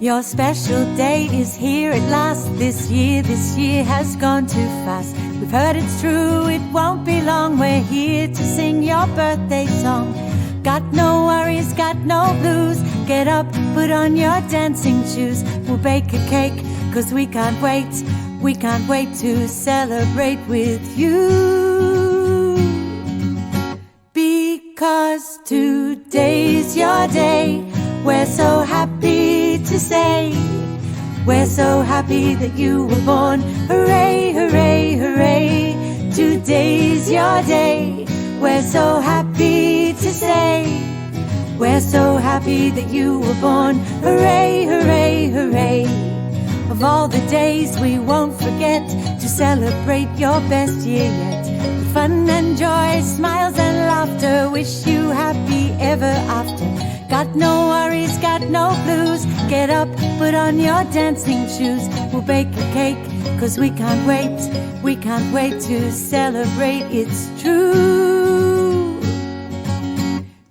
Your special day is here at last. This year has gone too fast. We've heard it's true, it won't be long. We're here to sing your birthday song. Got no worries, got no blues. Get up, put on your dancing shoes. We'll bake a cake, 'cause we can't wait. We can't wait to celebrate with you. Because today's your day. We're so happy to say, we're so happy that you were born. Hooray, hooray, hooray. Today's your day. We're so happy to say, we're so happy that you were born. Hooray, hooray, hooray. Of all the days we won't forget to celebrate your best year yet. With fun and joy, smiles and laughter, wish you happy ever after. Got no worries, got no blues. Get up, put on your dancing shoes. We'll bake a cake, 'cause we can't wait. We can't wait to celebrate, it's true.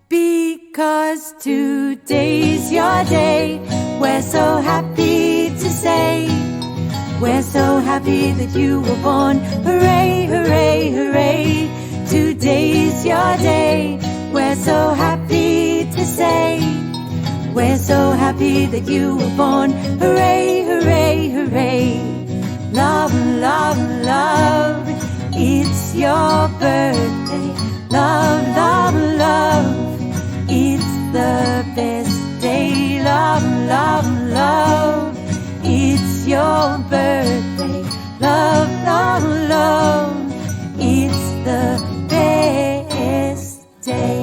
Because today's your day. We're so happy to say, we're so happy that you were born. Hooray, hooray, hooray. Today's your day. We're so happy to say, we're so happy that you were born. Hooray, hooray, hooray. Love, love, love, it's your birthday. Love, love, love, it's the best day. Love, love, love, it's your birthday. Love, love, love, it's the best day.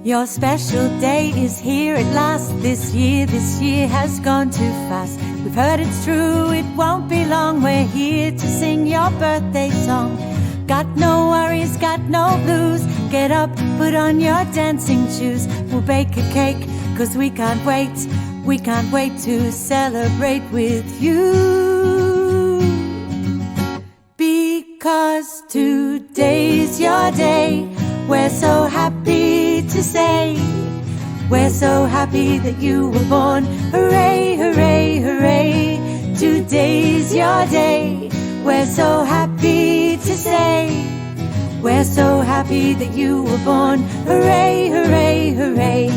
Your special day is here at last. This year has gone too fast. We've heard it's true, it won't be long. We're here to sing your birthday song. Got no worries, got no blues. Get up, put on your dancing shoes. We'll bake a cake, 'cause we can't wait. We can't wait to celebrate with you. Because today's your day. We're so happy to say, we're so happy that you were born. Hooray, hooray, hooray. Today's your day. We're so happy to say, we're so happy that you were born. Hooray, hooray, hooray.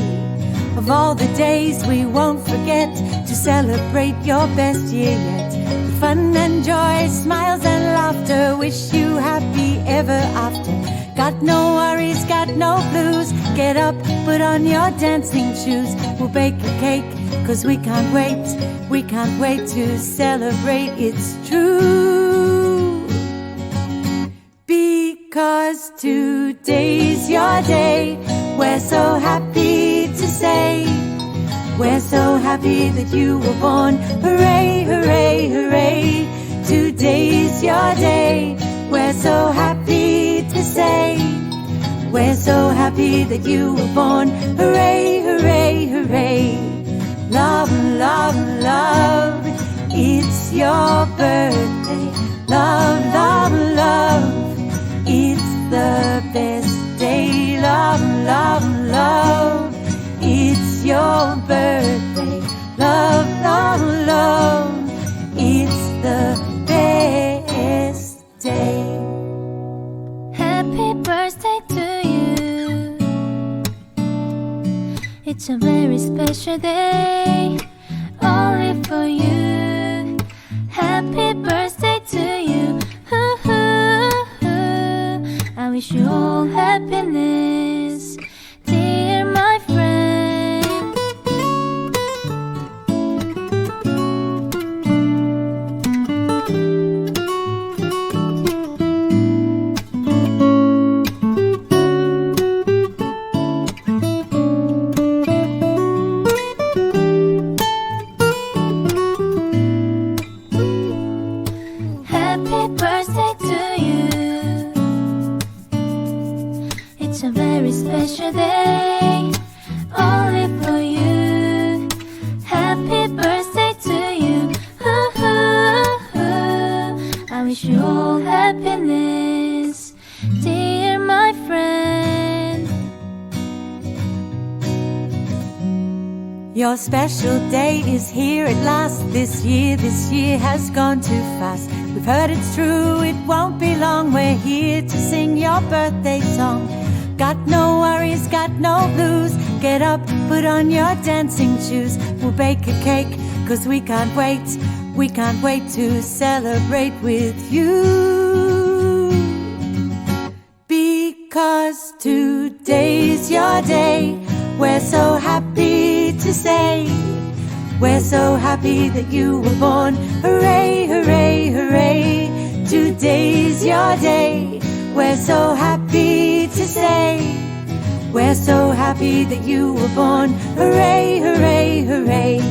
Of all the days we won't forget to celebrate your best year yet. With fun and joy, smiles and laughter, wish you happy ever after. Got no worries, got no blues. Get up, put on your dancing shoes. We'll bake a cake, 'cause we can't wait. We can't wait to celebrate, it's true. Because today's your day. We're so happy to say, we're so happy that you were born. Hooray, hooray, hooray. Today's your day. We're so happy to say, we're so happy that you were born. Hooray, hooray, hooray. Love, love, love, it's your birthday. Love, love, love, it's the best day. Love, love, love, it's your birthday. Love, love, love, it's the best day. Happy birthday to you. It's a very special day, only for you. Happy birthday to you. I wish you all happiness, dear my friend. Happy birthday to you. It's a very special day, only for you. Happy birthday to you. I wish you all happiness, dear my friend. Your special day is here at last. This year has gone too fast. We've heard it's true, it won't be long. We're here to sing your birthday song. Got no worries, got no blues. Get up, put on your dancing shoes. We'll bake a cake, 'cause we can't wait. We can't wait to celebrate with you. Because today's your day. We're so happy to say, we're so happy that you were born. Hooray, hooray, hooray. Today's your day. We're so happy to say, we're so happy that you were born. Hooray, hooray, hooray.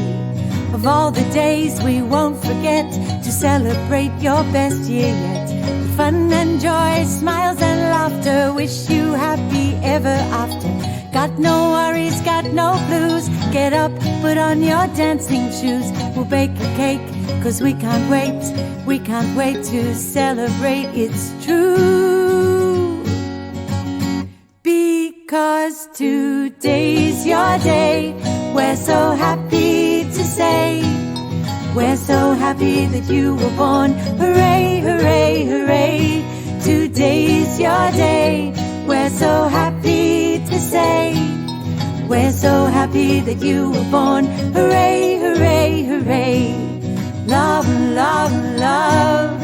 Of all the days we won't forget to celebrate your best year yet. Fun and joy, smiles and laughter. Wish you happy ever after. Got no worries, got no blues. Get up, put on your dancing shoes. We'll bake a cake, 'cause we can't wait. We can't wait to celebrate, it's true. Because today's your day. We're so happy to say, we're so happy that you were born. Hooray, hooray, hooray. Today's your day. We're so happy to say, we're so happy that you were born. Hooray, hooray, hooray. Love, love, love.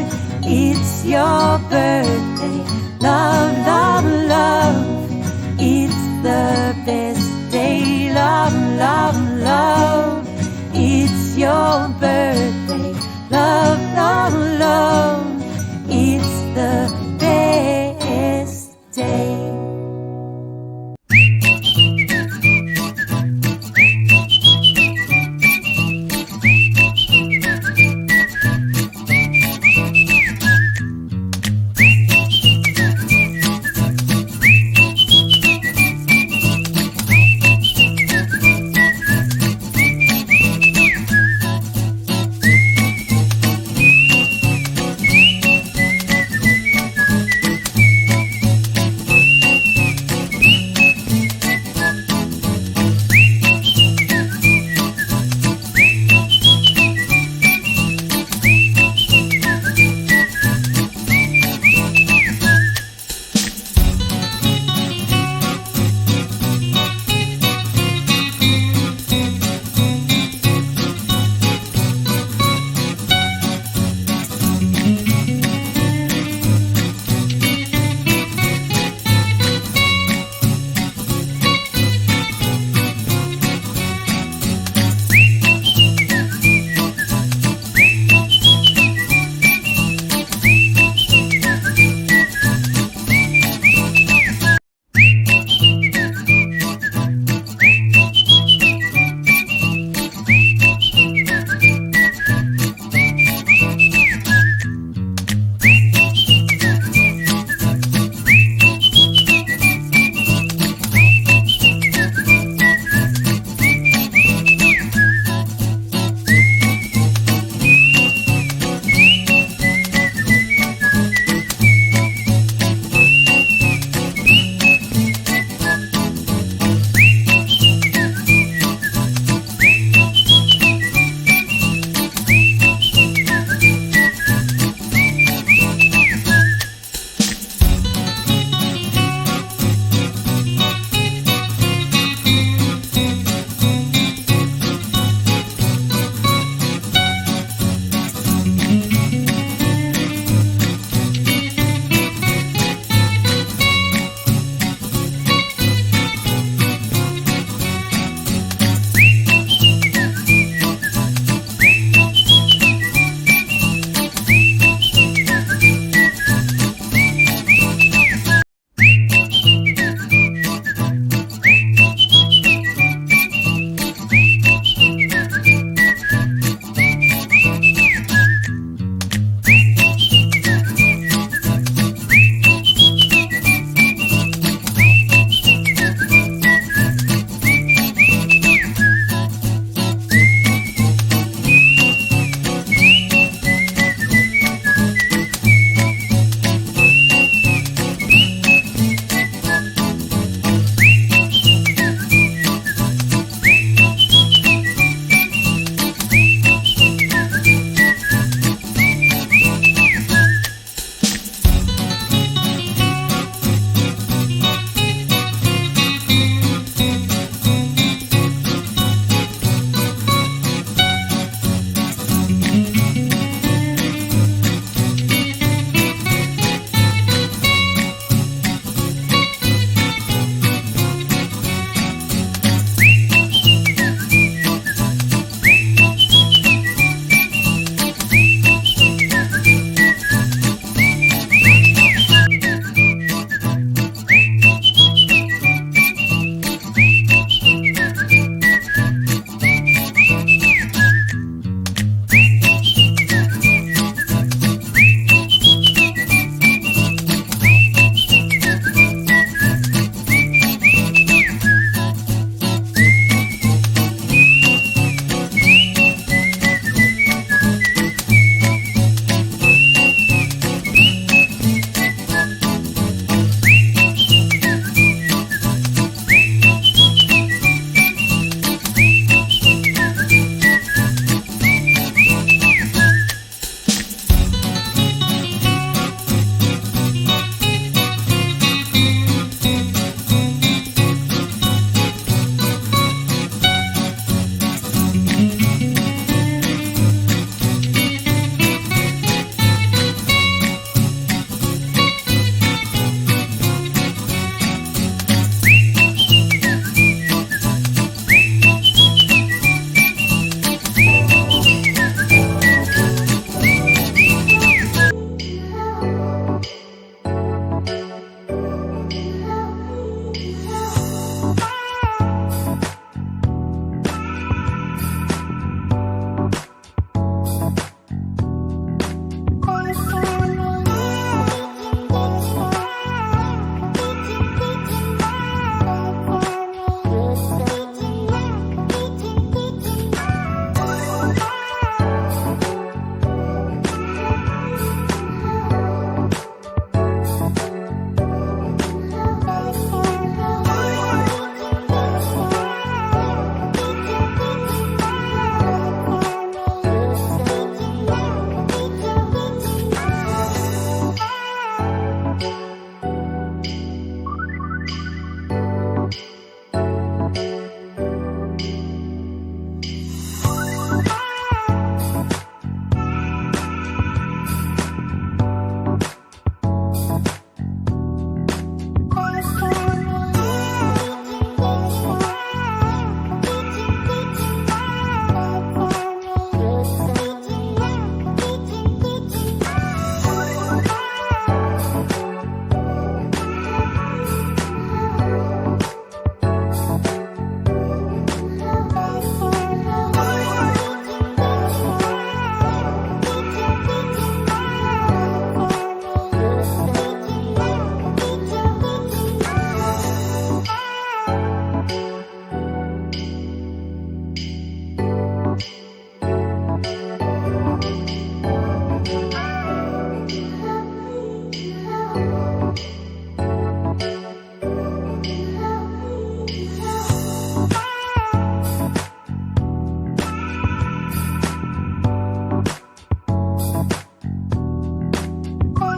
It's your birthday. Love, love, love. It's the best day. Love, love, love. It's your birthday. Love, love, love. It's the best day.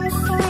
Bye.